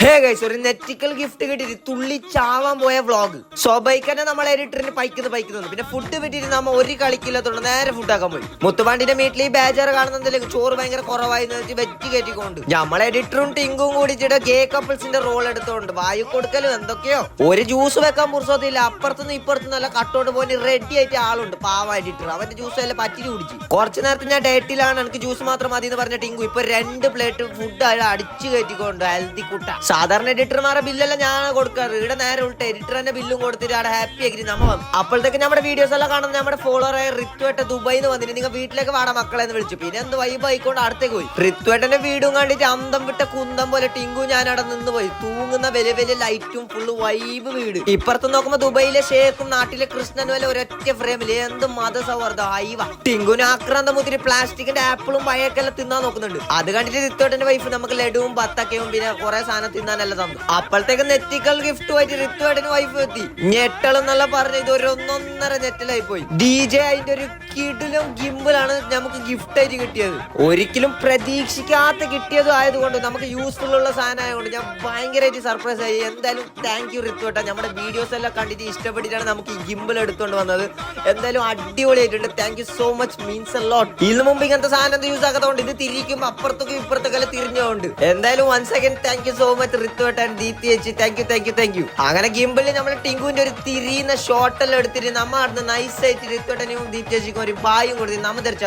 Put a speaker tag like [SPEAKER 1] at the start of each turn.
[SPEAKER 1] Hey guys, ഒരു നെറ്റിക്കൽ gift കിട്ടിയിട്ട് തുള്ളി ചാവാൻ പോയ വ്ളോഗ്. സ്വാഭാവികനെ നമ്മൾ എഡിറ്ററിന് പൈക്കുന്നു. പിന്നെ ഫുഡ് വിട്ടിട്ട് നമ്മ ഒരു കളിക്കില്ലാത്തോണ്ട് നേരെ ഫുഡ് ആക്കാൻ പോയി. മുത്തുപാണ്ടിന്റെ വീട്ടിൽ ഈ ബേജാർ കാണുന്നതിലേക്ക് ചോറ് ഭയങ്കര കുറവായി വെച്ച് കയറ്റിക്കൊണ്ട് നമ്മളെ എഡിറ്ററും ടിങ്കും കൂടിച്ചിട്ട് ഗേ കപ്പിൾസിന്റെ റോൾ എടുത്തോണ്ട് വായു കൊടുക്കലും എന്തൊക്കെയോ. ഒരു ജ്യൂസ് വെക്കാൻ പുറത്തില്ല. അപ്പുറത്തുനിന്ന് ഇപ്പുറത്തുനിന്ന് നല്ല കട്ടോട്ട് പോയി റെഡി ആയിട്ട് ആളുണ്ട്. പാവ എഡിറ്റർ അവന്റെ ജ്യൂസ് എല്ലാം പറ്റിരി കുടിച്ചു. കുറച്ചു നേരത്തെ ഞാൻ ഡയറ്റിലാണ്, എനിക്ക് ജ്യൂസ് മാത്രം മതി എന്ന് പറഞ്ഞ ടിങ്കു ഇപ്പൊ 2 പ്ലേറ്റ് ഫുഡ് അടിച്ചു കയറ്റിക്കൊണ്ട് ഹെൽത്തി കുട്ട. സാധാരണ എഡിറ്റർമാരെ ബില്ലെല്ലാം ഞാൻ കൊടുക്കാറ്. ഇവിടെ നേരെ ഉൾട്ട് എഡിറ്റർ തന്നെ ബില്ലും കൊടുത്തിട്ട് അവിടെ ഹാപ്പി ആക്കി നമ്മ വന്നു. അപ്പോഴത്തേക്ക് നമ്മുടെ വീഡിയോസ് എല്ലാം കാണുന്നത് നമ്മുടെ ഫോളോവറായ റിത്വേട്ട ദുബായിന്ന് വന്നിട്ട് നിങ്ങൾ വീട്ടിലേക്ക് വാടാ മക്കളെ എന്ന് വിളിച്ചു. പിന്നെ എന്ത് വൈബ് ആയിക്കൊണ്ട് അടുത്തേക്ക് പോയി. റിത്വേട്ടന്റെ വീടും കണ്ടിട്ട് അന്തം വിട്ട കുന്തം പോലെ ടിങ്കു ഞാൻ അവിടെ നിന്ന് പോയി. തൂങ്ങുന്ന വലിയ വലിയ ലൈറ്റും ഫുള്ള് വൈബ് വീട്. ഇപ്പുറത്ത് നോക്കുമ്പോ ദുബായിലെ ഷേഖും നാട്ടിലെ കൃഷ്ണനും എല്ലാം ഒരൊറ്റ ഫ്രെയിമില് എന്ത് മതസൗഹാർദ്ദം ഹൈവ. ടിങ്കുന് ആക്രാന്തം മുതിരി പ്ലാസ്റ്റിക്കിന്റെ ആപ്പിളും പഴയൊക്കെല്ലാം തിന്നാൻ നോക്കുന്നുണ്ട്. അത് കണ്ടിട്ട് റിത്വേട്ടന്റെ വൈഫ് നമുക്ക് ലഡുവും ബത്തക്കയും പിന്നെ കുറെ സാധനം തിന്നാനല്ല തന്നു. അപ്പോഴത്തേക്ക് നെറ്റിക്കൽ ഗിഫ്റ്റ് ആയിട്ട് റിത്വേട്ടന് വൈഫ് എത്തി. ഞെട്ടളെന്നല്ല പറഞ്ഞ ഇത് ഒരു 1.5 നെറ്റിലായി പോയി. DJ അതിന്റെ ഒരു കിടിലും ഗിംബിളാണ് നമുക്ക് ഗിഫ്റ്റ് ആയിട്ട് കിട്ടിയത്. ഒരിക്കലും പ്രതീക്ഷിക്കാത്ത കിട്ടിയതും ആയതുകൊണ്ട് നമുക്ക് യൂസ്ഫുൾ ഉള്ള സാധനം ആയതുകൊണ്ട് ഞാൻ ഭയങ്കരമായിട്ട് സർപ്രൈസ് ആയി. എന്തായാലും താങ്ക് യു റിത്വേട്ട. നമ്മുടെ വീഡിയോസ് എല്ലാം കണ്ടിട്ട് ഇഷ്ടപ്പെട്ടിട്ടാണ് നമുക്ക് ഈ ഗിംബിൾ എടുത്തുകൊണ്ട് വന്നത്. എന്തായാലും അടിപൊളിയായിട്ടുണ്ട്. Thank you so much, means a lot. ഇതിന് മുമ്പ് ഇങ്ങനത്തെ സാധനം യൂസ് ആക്കാത്തതുകൊണ്ട് ഇത് തിരിക്കുമ്പോൾ അപ്പുറത്തേക്കും ഇപ്പുറത്തേക്കും തിരിഞ്ഞുകൊണ്ട് എന്തായാലും once again thank you so much റിത്വേട്ട ആൻഡ് ദീപ്തി ചേച്ചി. Thank you. അങ്ങനെ ഗിംബിളിൽ നമ്മൾ ടിങ്കുവിന്റെ ഒരു തിരിയുന്ന ഷോട്ടെല്ലാം എടുത്തിട്ട് നമ്മ നൈസ് ആയിട്ട് റിത്വേട്ടനെയും ദീപ്തി ചേച്ചിക്കും ഒരു ബായും കൊടുത്തിട്ട് നമ്മ ധരിച്ച